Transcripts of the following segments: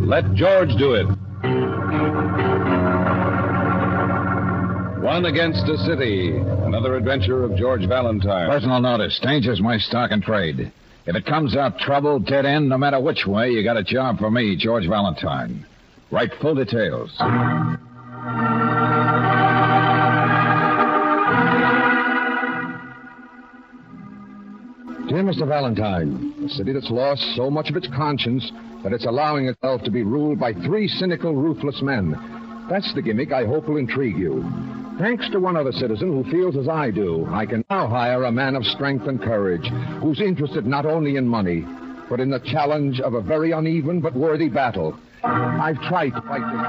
Let George do it. One Against a City. Another adventure of George Valentine. Personal notice. Danger's my stock and trade. If it comes out trouble, dead end, no matter which way, you got a job for me, George Valentine. Write full details. Dear Mr. Valentine, a city that's lost so much of its conscience that it's allowing itself to be ruled by 3 cynical, ruthless men. That's the gimmick I hope will intrigue you. Thanks to one other citizen who feels as I do, I can now hire a man of strength and courage who's interested not only in money, but in the challenge of a very uneven but worthy battle. I've tried to fight this.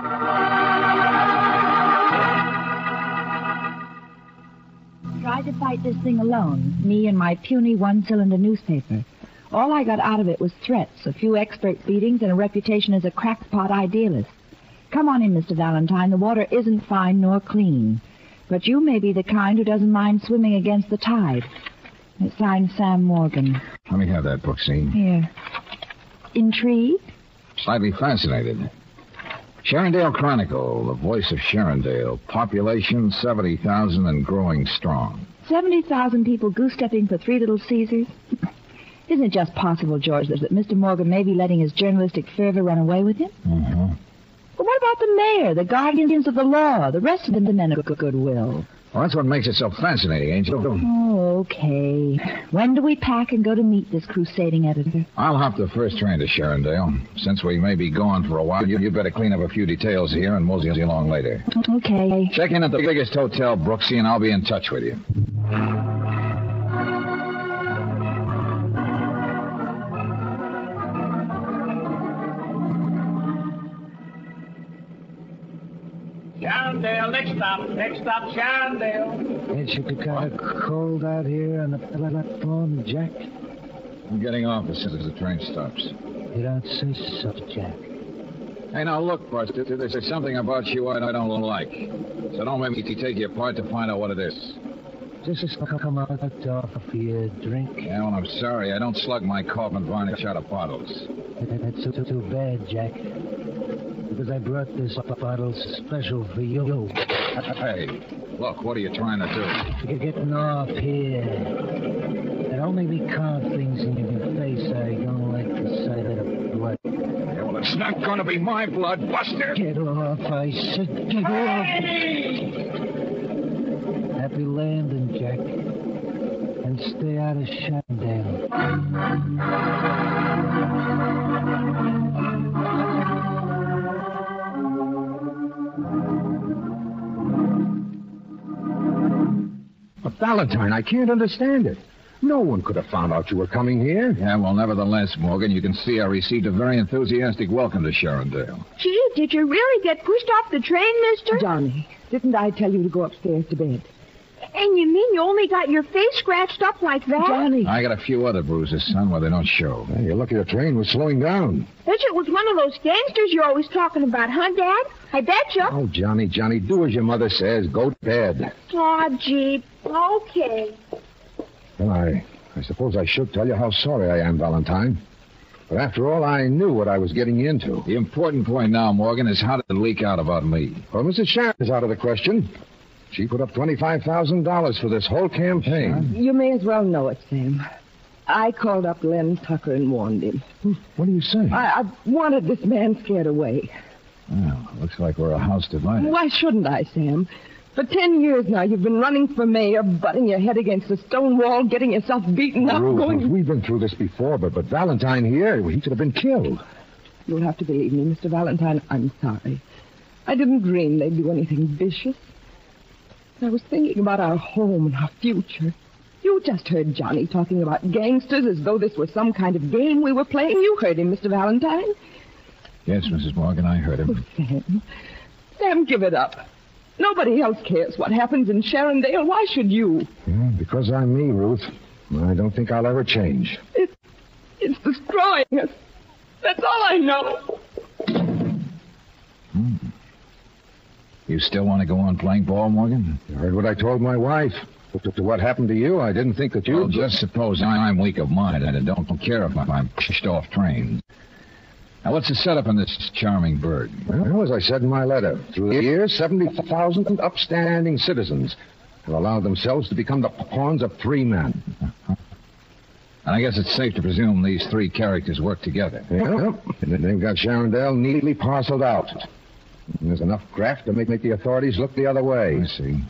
Tried to fight this thing alone, me and my puny one-cylinder newspaper. All I got out of it was threats, a few expert beatings, and a reputation as a crackpot idealist. Come on in, Mr. Valentine. The water isn't fine nor clean. But you may be the kind who doesn't mind swimming against the tide. It's signed Sam Morgan. Let me have that book, see? Here. Intrigued? Slightly fascinated. Sharondale Chronicle, the voice of Sharondale. Population 70,000 and growing strong. 70,000 people goose-stepping for 3 Little Caesars? Isn't it just possible, George, that Mr. Morgan may be letting his journalistic fervor run away with him? Mm-hmm. But what about the mayor, the guardians of the law, the rest of the men of goodwill? Well, that's what makes it so fascinating, Angel. Oh, okay. When do we pack and go to meet this crusading editor? I'll hop the first train to Sharondale. Since we may be gone for a while, you better clean up a few details here and mosey along later. Okay. Check in at the biggest hotel, Brooksy, and I'll be in touch with you. Sharondale, next stop, Sharondale. Ain't you kind of cold out here on the platform, Jack? I'm getting off as soon as the train stops. You don't say so, Jack. Hey, now look, Buster, there's something about you I don't like. So don't make me take you apart to find out what it is. Just come out to offer for you a drink. Yeah, well, I'm sorry. I don't slug my cough and varnish out of bottles. That's too bad, Jack. Because I brought this bottle special for you. Hey, look, what are you trying to do? You're getting off here. And don't make me carve things in your face. I don't like the sight of the blood. Yeah, well, it's not going to be my blood, Buster. Get off, I said. Get off. Happy landing, Jack. And stay out of Sharondale. But Valentine, I can't understand it. No one could have found out you were coming here. Yeah, well, nevertheless, Morgan, you can see I received a very enthusiastic welcome to Sharondale. Gee, did you really get pushed off the train, mister? Johnny, didn't I tell you to go upstairs to bed? And you mean you only got your face scratched up like that? Johnny. I got a few other bruises, son, where they don't show. Well, you're lucky the train was slowing down. Bet you it was one of those gangsters you're always talking about, huh, Dad? I bet you. Oh, Johnny, do as your mother says. Go to bed. Aw, gee. Okay. Well, I suppose I should tell you how sorry I am, Valentine. But after all, I knew what I was getting into. The important point now, Morgan, is how did it leak out about me? Well, Mrs. Sharon is out of the question. She put up $25,000 for this whole campaign. You may as well know it, Sam. I called up Len Tucker and warned him. What do you say? I wanted this man scared away. Well, looks like we're a house divided. Why shouldn't I, Sam? For 10 years now, you've been running for mayor, butting your head against the stone wall, getting yourself beaten up, Ruth, we've been through this before, but Valentine here, he should have been killed. You'll have to believe me, Mr. Valentine. I'm sorry. I didn't dream they'd do anything vicious. I was thinking about our home and our future. You just heard Johnny talking about gangsters as though this was some kind of game we were playing. You heard him, Mr. Valentine. Yes, Mrs. Morgan, I heard him. Oh, Sam, give it up. Nobody else cares what happens in Sharondale. Why should you? Yeah, because I'm me, Ruth. I don't think I'll ever change. It's destroying us. That's all I know. You still want to go on playing ball, Morgan? You heard what I told my wife. To what happened to you, I didn't think that you... Well, just suppose I'm weak of mind and I don't care if I'm pushed off trains. Now, what's the setup on this charming bird? Well, as I said in my letter, through the years, 70,000 upstanding citizens have allowed themselves to become the pawns of 3 men. And I guess it's safe to presume these 3 characters work together. Yeah, and they've got Sharondale neatly parceled out. And there's enough graft to make the authorities look the other way. I see.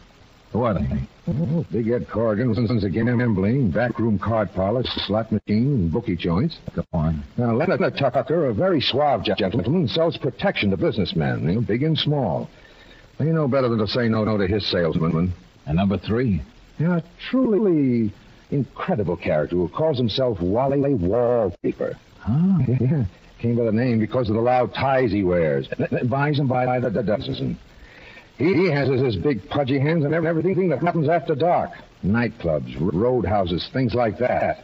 Who are they? Oh, Big Ed Corrigan runs a gambling, backroom card parlor, slot machine, and bookie joints. Go on. Now, Leonard Tucker, a very suave gentleman, sells protection to businessmen, big and small. They know better than to say no to his salesman. And number 3? Yeah, a truly incredible character who calls himself Wally Wallpaper. Huh? Yeah, came by the name because of the loud ties he wears. Buys them by the dozens. He has his big pudgy hands on everything that happens after dark. Nightclubs, roadhouses, things like that.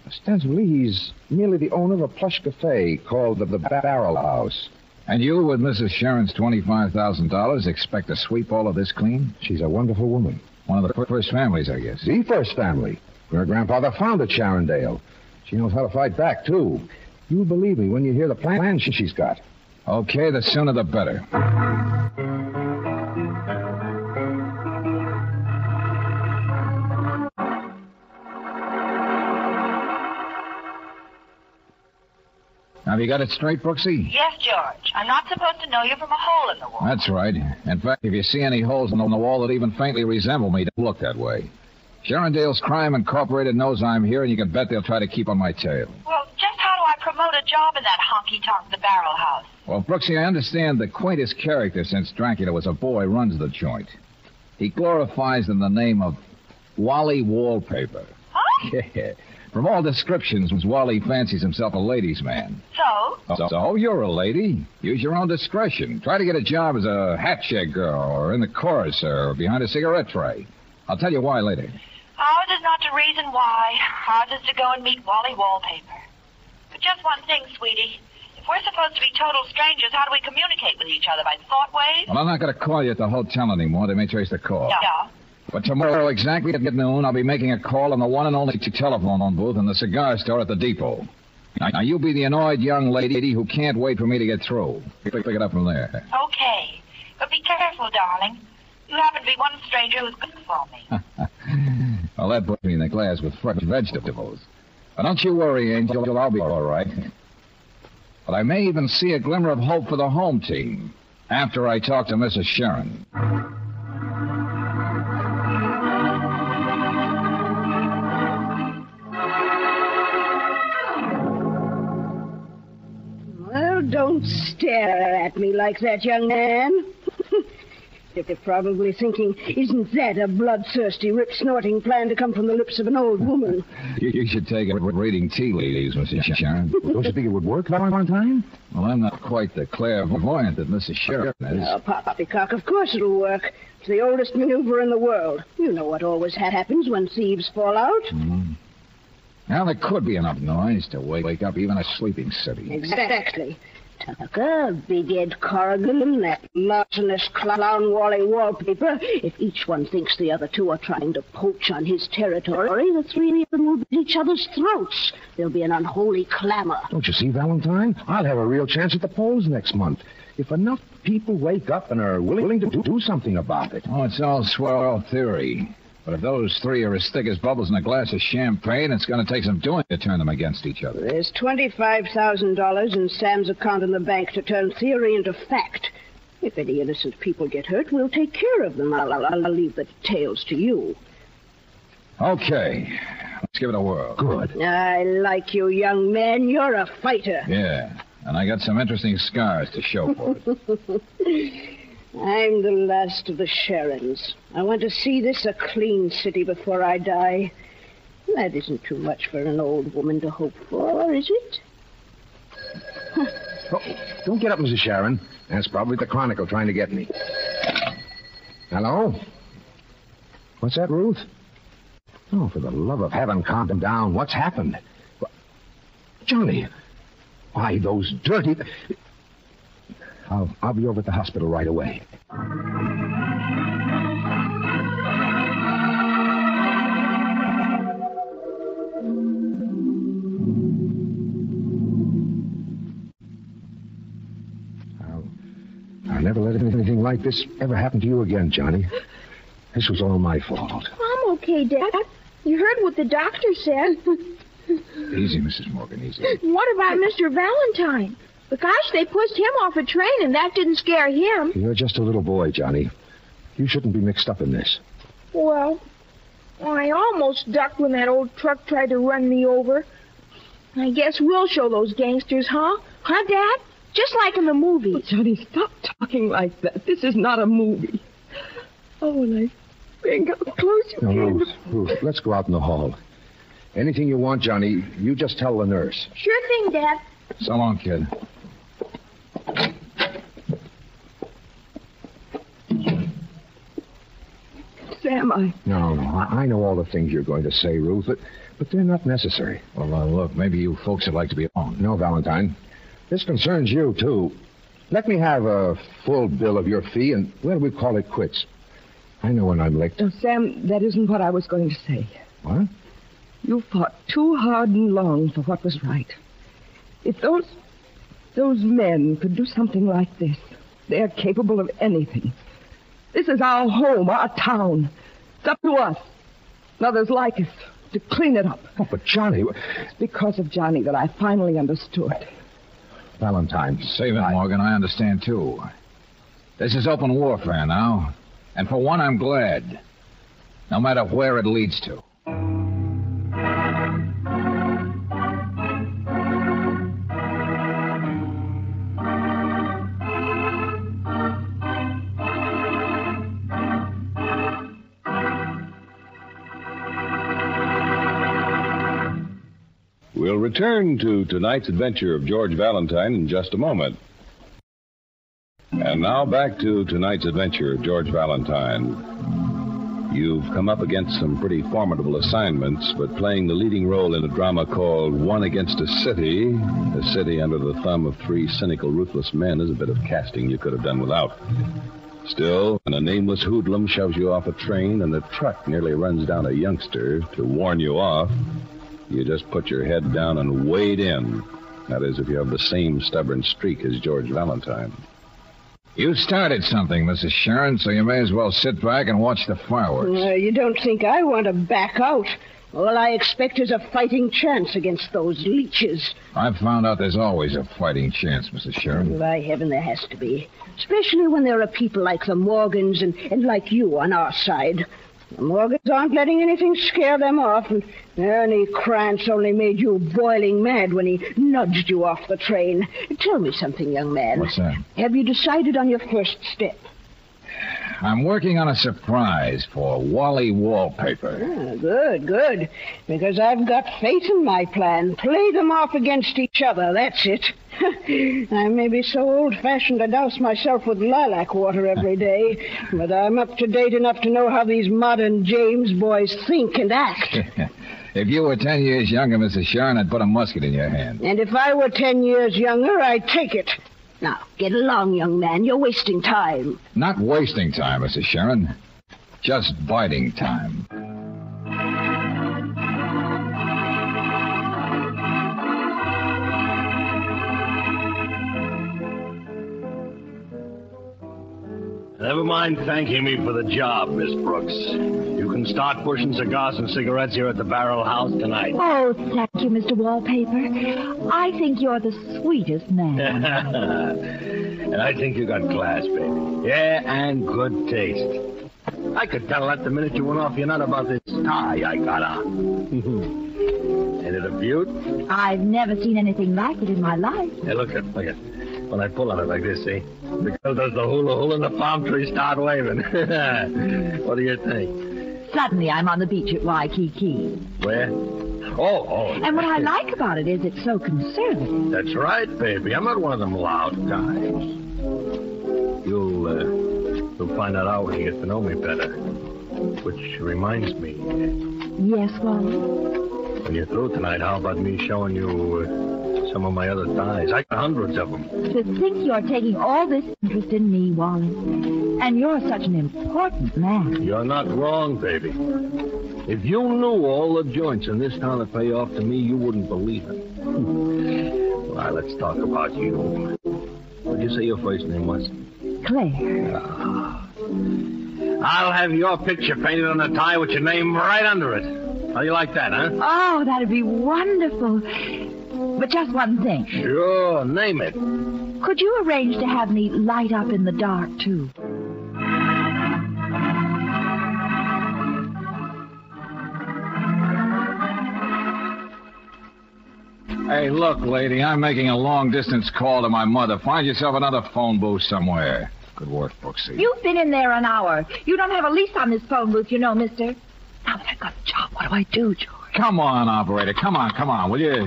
Ostensibly, he's merely the owner of a plush cafe called the Barrel House. And you, with Mrs. Sharon's $25,000, expect to sweep all of this clean? She's a wonderful woman. One of the first families, I guess. The first family. Her grandfather founded Sharondale. She knows how to fight back, too. You'll believe me when you hear the plan she's got. Okay, the sooner the better. Have you got it straight, Brooksy? Yes, George. I'm not supposed to know you from a hole in the wall. That's right. In fact, if you see any holes in the wall that even faintly resemble me, don't look that way. Sharondale's Crime Incorporated knows I'm here, and you can bet they'll try to keep on my tail. Well, just how do I promote a job in that honky-tonk, the Barrel House? Well, Brooksy, I understand the quaintest character since Dracula was a boy runs the joint. He glorifies in the name of Wally Wallpaper. Huh? Yeah. From all descriptions, Wally fancies himself a ladies' man. So, you're a lady. Use your own discretion. Try to get a job as a hat check girl, or in the chorus, or behind a cigarette tray. I'll tell you why later. Ours is not to reason why. Ours is to go and meet Wally Wallpaper. But just one thing, sweetie. If we're supposed to be total strangers, how do we communicate with each other? By thought waves? Well, I'm not going to call you at the hotel anymore. They may trace the call. Yeah. But tomorrow, exactly at noon, I'll be making a call on the one and only telephone booth in the cigar store at the depot. Now, you be the annoyed young lady who can't wait for me to get through. Pick it up from there. Okay. But be careful, darling. You happen to be one stranger who's good for me. Well, that puts me in the glass with fresh vegetables. But don't you worry, Angel. I'll be all right. But I may even see a glimmer of hope for the home team after I talk to Mrs. Sharon. Well, don't stare at me like that, young man. You're probably thinking, isn't that a bloodthirsty, rip-snorting plan to come from the lips of an old woman? You should take it reading tea leaves, Mrs. Sharon. Don't you think it would work, Valentine? Well, I'm not quite the clairvoyant that Mrs. Sharon is. Oh, poppycock, of course it'll work. It's the oldest maneuver in the world. You know what always happens when thieves fall out. Mm-hmm. Now, there could be enough noise to wake up even a sleeping city. Exactly. Tucker, Big Ed Corrigan, that larcenous clown Wally Wallpaper. If each one thinks the other two are trying to poach on his territory, the 3 of them will be at each other's throats. There'll be an unholy clamor. Don't you see, Valentine? I'll have a real chance at the polls next month. If enough people wake up and are willing to do something about it. Oh, it's all swell theory. But if those 3 are as thick as bubbles in a glass of champagne, it's going to take some doing to turn them against each other. There's $25,000 in Sam's account in the bank to turn theory into fact. If any innocent people get hurt, we'll take care of them. I'll leave the details to you. Okay. Let's give it a whirl. Good. I like you, young man. You're a fighter. Yeah. And I got some interesting scars to show for it. I'm the last of the Sharons. I want to see this a clean city before I die. That isn't too much for an old woman to hope for, is it? Oh, don't get up, Mrs. Sharon. That's probably the Chronicle trying to get me. Hello? What's that, Ruth? Oh, for the love of heaven, calm down. What's happened? Johnny. Why, those dirty... I'll be over at the hospital right away. never let anything like this ever happen to you again, Johnny. This was all my fault. I'm okay, Dad. You heard what the doctor said. Easy, Mrs. Morgan, easy. What about Mr. Valentine? Gosh, they pushed him off a train, and that didn't scare him. You're just a little boy, Johnny. You shouldn't be mixed up in this. Well, I almost ducked when that old truck tried to run me over. I guess we'll show those gangsters, huh? Huh, Dad? Just like in the movie. Oh, Johnny, stop talking like that. This is not a movie. Oh, when I think how close you came. Ruth, let's go out in the hall. Anything you want, Johnny, you just tell the nurse. Sure thing, Dad. So long, kid. Sam, No, I know all the things you're going to say, Ruth, but they're not necessary. Well, look, maybe you folks would like to be alone. No, Valentine. This concerns you, too. Let me have a full bill of your fee, and, well, we'll call it quits. I know when I'm licked. Oh, Sam, that isn't what I was going to say. What? You fought too hard and long for what was right. If those men could do something like this, they're capable of anything. This is our home, our town. It's up to us, and others like us, to clean it up. Oh, but Johnny... It's because of Johnny that I finally understood. Valentine. Save it, Morgan. I understand, too. This is open warfare now. And for one, I'm glad. No matter where it leads to. We'll return to tonight's adventure of George Valentine in just a moment. And now back to tonight's adventure of George Valentine. You've come up against some pretty formidable assignments, but playing the leading role in a drama called One Against a City under the thumb of three cynical, ruthless men, is a bit of casting you could have done without. Still, when a nameless hoodlum shoves you off a train and the truck nearly runs down a youngster to warn you off, you just put your head down and wade in. That is, if you have the same stubborn streak as George Valentine. You started something, Mrs. Sharon, so you may as well sit back and watch the fireworks. You don't think I want to back out? All I expect is a fighting chance against those leeches. I've found out there's always a fighting chance, Mrs. Sharon. By heaven, there has to be. Especially when there are people like the Morgans and like you on our side. The Morgans aren't letting anything scare them off, and Ernie Krantz only made you boiling mad when he nudged you off the train. Tell me something, young man. What's that? Have you decided on your first step? I'm working on a surprise for Wally Wallpaper. Good. Because I've got faith in my plan. Play them off against each other, that's it. I may be so old-fashioned to douse myself with lilac water every day, but I'm up to date enough to know how these modern James boys think and act. If you were 10 years younger, Mrs. Sharon, I'd put a musket in your hand. And if I were 10 years younger, I'd take it. Now, get along, young man. You're wasting time. Not wasting time, Mrs. Sharon. Just biding time. Never mind thanking me for the job, Miss Brooks. You can start pushing cigars and cigarettes here at the Barrel House tonight. Oh, thank you, Mr. Wallpaper. I think you're the sweetest man. And I think you got class, baby. Yeah, and good taste. I could tell that the minute you went off your nut about this tie I got on. Ain't it a beaut? I've never seen anything like it in my life. Hey, look at. When I pull on it like this, see? The girl does the hula and the palm trees start waving. What do you think? Suddenly I'm on the beach at Waikiki. Where? Oh. And what I like about it is it's so conservative. That's right, baby. I'm not one of them loud guys. You'll find that out when you get to know me better. Which reminds me. Yes, Wally? When you're through tonight, how about me showing you some of my other ties? I got hundreds of them. To think you're taking all this interest in me, Wally. And you're such an important man. You're not wrong, baby. If you knew all the joints in this town that pay off to me, you wouldn't believe it. Well, let's talk about you. What'd you say your first name was? declare. I'll have your picture painted on the tie with your name right under it. How do you like that, huh? Oh, that'd be wonderful. But just one thing. Sure, name it. Could you arrange to have me light up in the dark, too? Hey, look, lady, I'm making a long-distance call to my mother. Find yourself another phone booth somewhere. Good work, Brooksy. You've been in there an hour. You don't have a lease on this phone booth, you know, mister. Now that I've got a job, what do I do, George? Come on, operator. Come on, will you?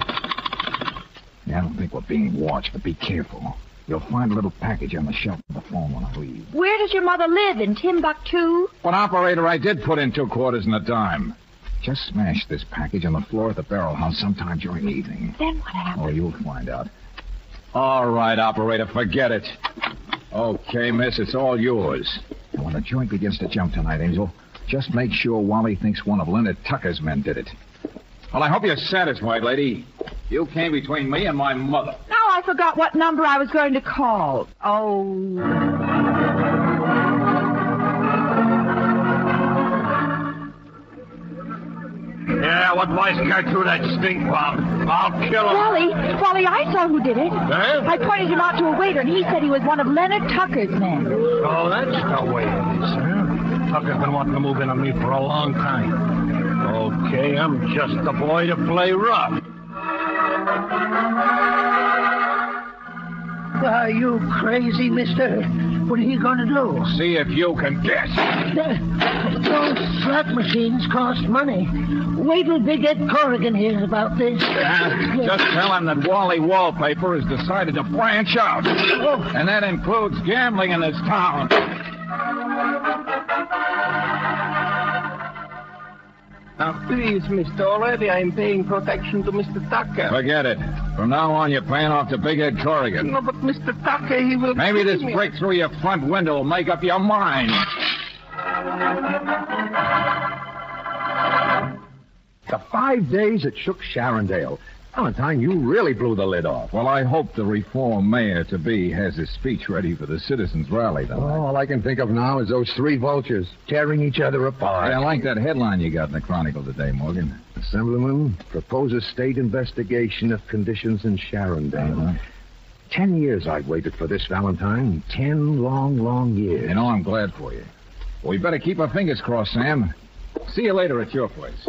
Yeah, I don't think we're being watched, but be careful. You'll find a little package on the shelf of the phone when I leave. Where does your mother live? In Timbuktu? Well, operator, I did put in 2 quarters and a dime. Just smash this package on the floor at the barrel house sometime during the evening. Then what happens? Oh, you'll find out. All right, operator, forget it. Okay, miss, it's all yours. And when the joint begins to jump tonight, Angel, just make sure Wally thinks one of Leonard Tucker's men did it. Well, I hope you're satisfied, lady. You came between me and my mother. Now I forgot what number I was going to call. Oh. Yeah, what boys got through that stink bomb? I'll kill him. Wally, I saw who did it. Huh? I pointed him out to a waiter, and he said he was one of Leonard Tucker's men. Oh, that's the way it is, huh? Tucker's been wanting to move in on me for a long time. Okay, I'm just the boy to play rough. Are you crazy, mister? What are you going to do? See if you can guess. Those slot machines cost money. Wait till Big Ed Corrigan hears about this. Just tell him that Wally Wallpaper has decided to branch out. Oh. And that includes gambling in this town. Now, please, Mr. Already I'm paying protection to Mr. Tucker. Forget it. From now on, you're paying off to Big Ed Corrigan. No, but Mr. Tucker, he will... Maybe this me. break through your front window will make up your mind. The 5 days it shook Sharondale. Valentine, you really blew the lid off. Well, I hope the reform mayor-to-be has his speech ready for the citizens' rally tonight. All I can think of now is those 3 vultures tearing each other apart. Hey, I like that headline you got in the Chronicle today, Morgan. Assemblyman proposes state investigation of conditions in Sharondale. 10 years I've waited for this, Valentine. 10 long, long years. You know, I'm glad for you. Well, we better keep our fingers crossed, Sam. See you later at your place.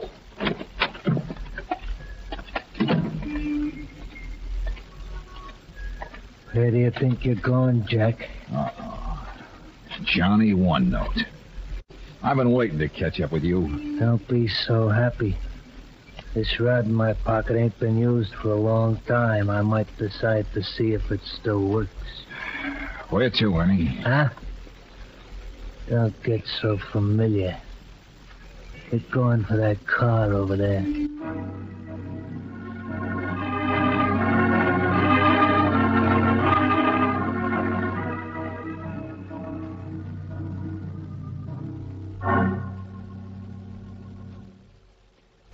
Where do you think you're going, Jack? Johnny One Note. I've been waiting to catch up with you. Don't be so happy. This rod in my pocket ain't been used for a long time. I might decide to see if it still works. Where to, Ernie? Huh? Don't get so familiar. Get going for that car over there.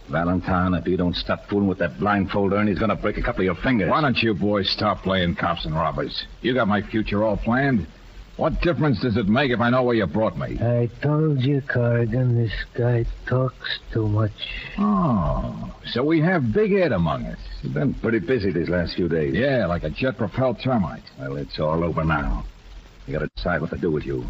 Valentine, if you don't stop fooling with that blindfold, Ernie's going to break a couple of your fingers. Why don't you boys stop playing cops and robbers? You got my future all planned. What difference does it make if I know where you brought me? I told you, Corrigan, this guy talks too much. Oh, so we have Big Ed among us. You've been pretty busy these last few days. Yeah, like a jet-propelled termite. Well, it's all over now. You got to decide what to do with you.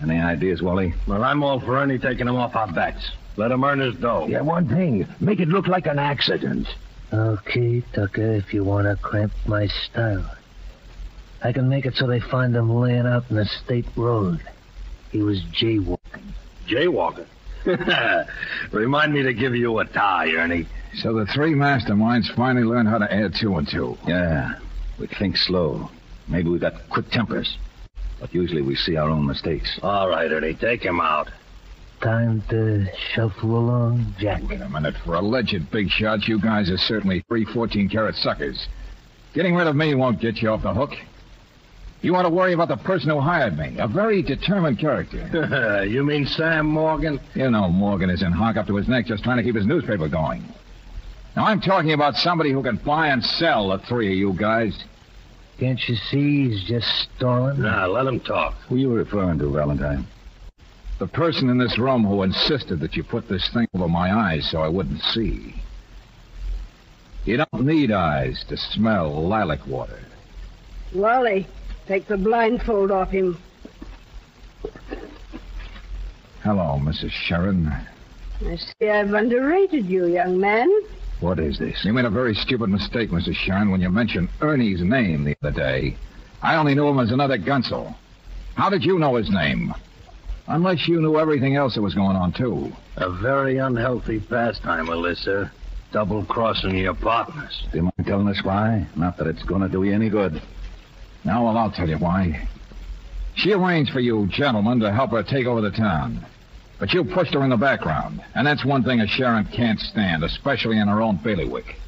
Any ideas, Wally? Well, I'm all for Ernie taking him off our backs. Let him earn his dough. Yeah, one thing. Make it look like an accident. Okay, Tucker, if you want to cramp my style. I can make it so they find him laying out in a state road. He was jaywalking. Jaywalking? Remind me to give you a tie, Ernie. So the 3 masterminds finally learned how to add 2 and 2. Yeah, we think slow. Maybe we got quick tempers. But usually we see our own mistakes. All right, Ernie, take him out. Time to shuffle along, Jack. Wait a minute. For alleged big shots, you guys are certainly 3 14-carat suckers. Getting rid of me won't get you off the hook. You want to worry about the person who hired me, a very determined character. You mean Sam Morgan? You know Morgan is in hock up to his neck just trying to keep his newspaper going. Now, I'm talking about somebody who can buy and sell the 3 of you guys. Can't you see he's just stalling? Nah, let him talk. Who are you referring to, Valentine? The person in this room who insisted that you put this thing over my eyes so I wouldn't see. You don't need eyes to smell lilac water. Wally, take the blindfold off him. Hello, Mrs. Sharon. I see I've underrated you, young man. What is this? You made a very stupid mistake, Mrs. Sharon, when you mentioned Ernie's name the other day. I only knew him as another gunsel. How did you know his name? Unless you knew everything else that was going on, too. A very unhealthy pastime, Alyssa. Double-crossing your partners. Do you mind telling us why? Not that it's going to do you any good. Now, well, I'll tell you why. She arranged for you gentlemen to help her take over the town. But you pushed her in the background. And that's one thing a Sharon can't stand, especially in her own bailiwick.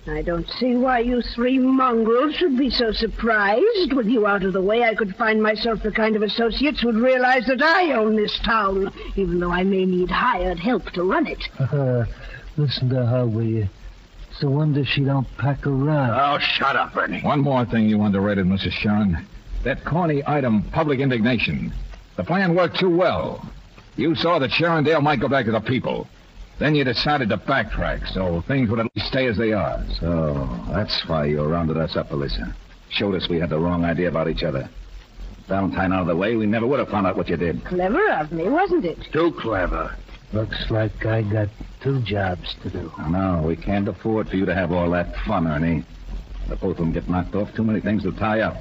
I don't see why you three mongrels should be so surprised. With you out of the way, I could find myself the kind of associates who'd realize that I own this town, even though I may need hired help to run it. Listen to her, will you? It's a wonder she don't pack around. Oh, shut up, Ernie. One more thing you underrated, Mrs. Sharon. That corny item, public indignation. The plan worked too well. You saw that Sharondale might go back to the people. Then you decided to backtrack, so things would at least stay as they are. So, that's why you rounded us up, Alyssa. Showed us we had the wrong idea about each other. Valentine out of the way, we never would have found out what you did. Clever of me, wasn't it? Too clever. Looks like I got 2 jobs to do. No, we can't afford for you to have all that fun, Ernie. The both of them get knocked off, too many things to tie up.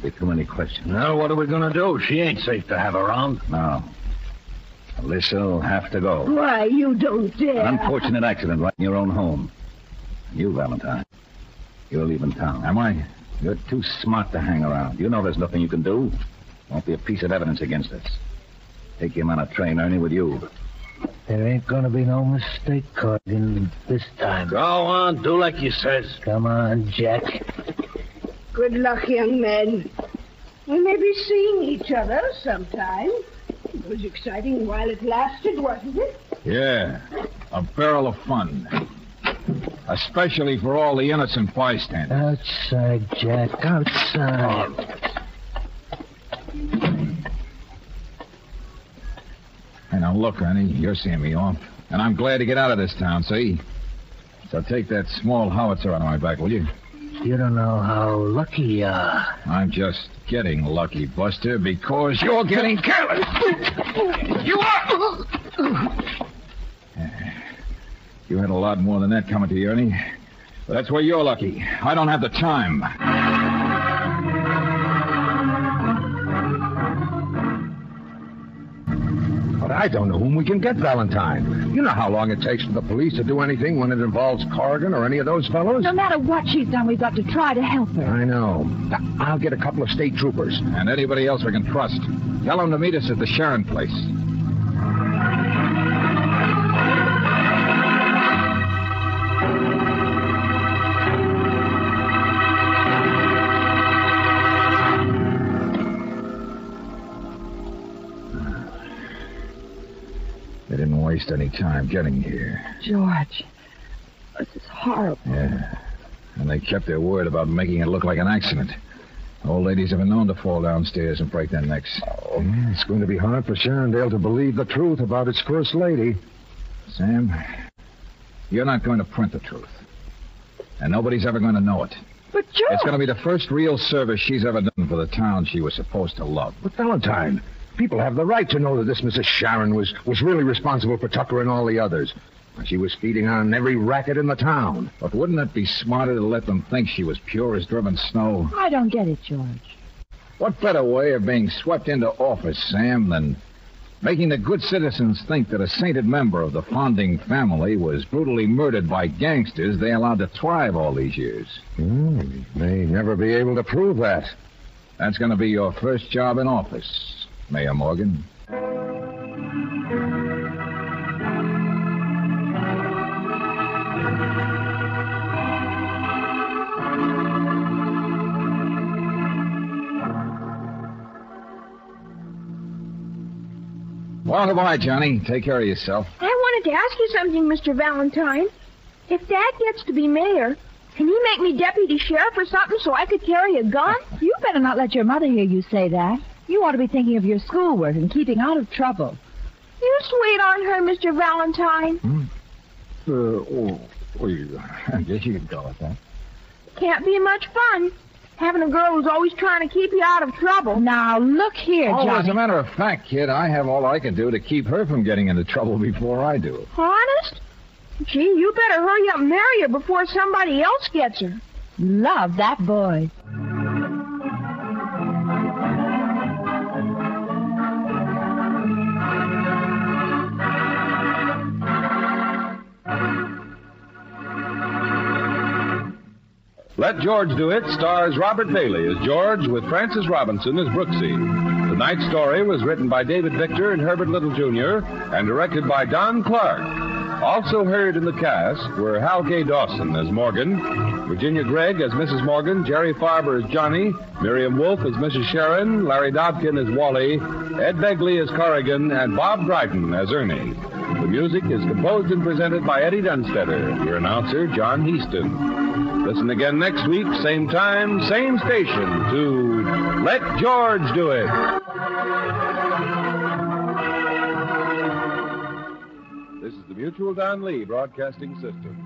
Be too many questions. Now, what are we going to do? She ain't safe to have around. No. Alyssa will have to go. Why, you don't dare. An unfortunate accident right in your own home. You, Valentine, you're leaving town. Am I? You're too smart to hang around. You know there's nothing you can do. Won't be a piece of evidence against us. Take him on a train, Ernie, with you. There ain't gonna be no mistake, Corrigan, this time. Go on, do like you says. Come on, Jack. Good luck, young man. We may be seeing each other sometime. It was exciting while it lasted, wasn't it? Yeah, a barrel of fun. Especially for all the innocent bystanders. Outside, Jack, outside. Hey, now look, Ernie, you're seeing me off. And I'm glad to get out of this town, see? So take that small howitzer out of my back, will you? You don't know how lucky you are. I'm just getting lucky, Buster, because you're getting careless. You are! You had a lot more than that coming to you, Ernie. But that's where you're lucky. I don't have the time. But I don't know whom we can get, Valentine. You know how long it takes for the police to do anything when it involves Corrigan or any of those fellows? No matter what she's done, we've got to try to help her. I know. I'll get a couple of state troopers. And anybody else we can trust. Tell them to meet us at the Sharon place. They didn't waste any time getting here. George, this is horrible. Yeah. And they kept their word about making it look like an accident. Old ladies have been known to fall downstairs and break their necks. Oh, it's going to be hard for Sharondale to believe the truth about its first lady. Sam, you're not going to print the truth. And nobody's ever going to know it. But, George... It's going to be the first real service she's ever done for the town she was supposed to love. But, Valentine, people have the right to know that this Mrs. Sharon was really responsible for Tucker and all the others. She was feeding on every racket in the town. But wouldn't it be smarter to let them think she was pure as driven snow? I don't get it, George. What better way of being swept into office, Sam, than making the good citizens think that a sainted member of the Fonding family was brutally murdered by gangsters they allowed to thrive all these years? We may never be able to prove that. That's going to be your first job in office, Mayor Morgan. Well, goodbye, Johnny. Take care of yourself. I wanted to ask you something, Mr. Valentine. If Dad gets to be mayor, Can he make me deputy sheriff or something so I could carry a gun? You better not let your mother hear you say that. You ought to be thinking of your schoolwork and keeping out of trouble. You sweet on her, Mr. Valentine. I guess you could call it that. Can't be much fun. Having a girl who's always trying to keep you out of trouble. Now, look here, Oh, Johnny. as a matter of fact, kid, I have all I can do to keep her from getting into trouble before I do. Honest? Gee, you better hurry up and marry her before somebody else gets her. Love that boy. Let George Do It stars Robert Bailey as George with Francis Robinson as Brooksy. Tonight's story was written by David Victor and Herbert Little Jr. and directed by Don Clark. Also heard in the cast were Hal K. Dawson as Morgan, Virginia Gregg as Mrs. Morgan, Jerry Farber as Johnny, Miriam Wolfe as Mrs. Sharon, Larry Dobkin as Wally, Ed Begley as Corrigan, and Bob Dryden as Ernie. The music is composed and presented by Eddie Dunstetter, your announcer, John Heaston. Listen again next week, same time, same station, to Let George Do It. This is the Mutual Don Lee Broadcasting System.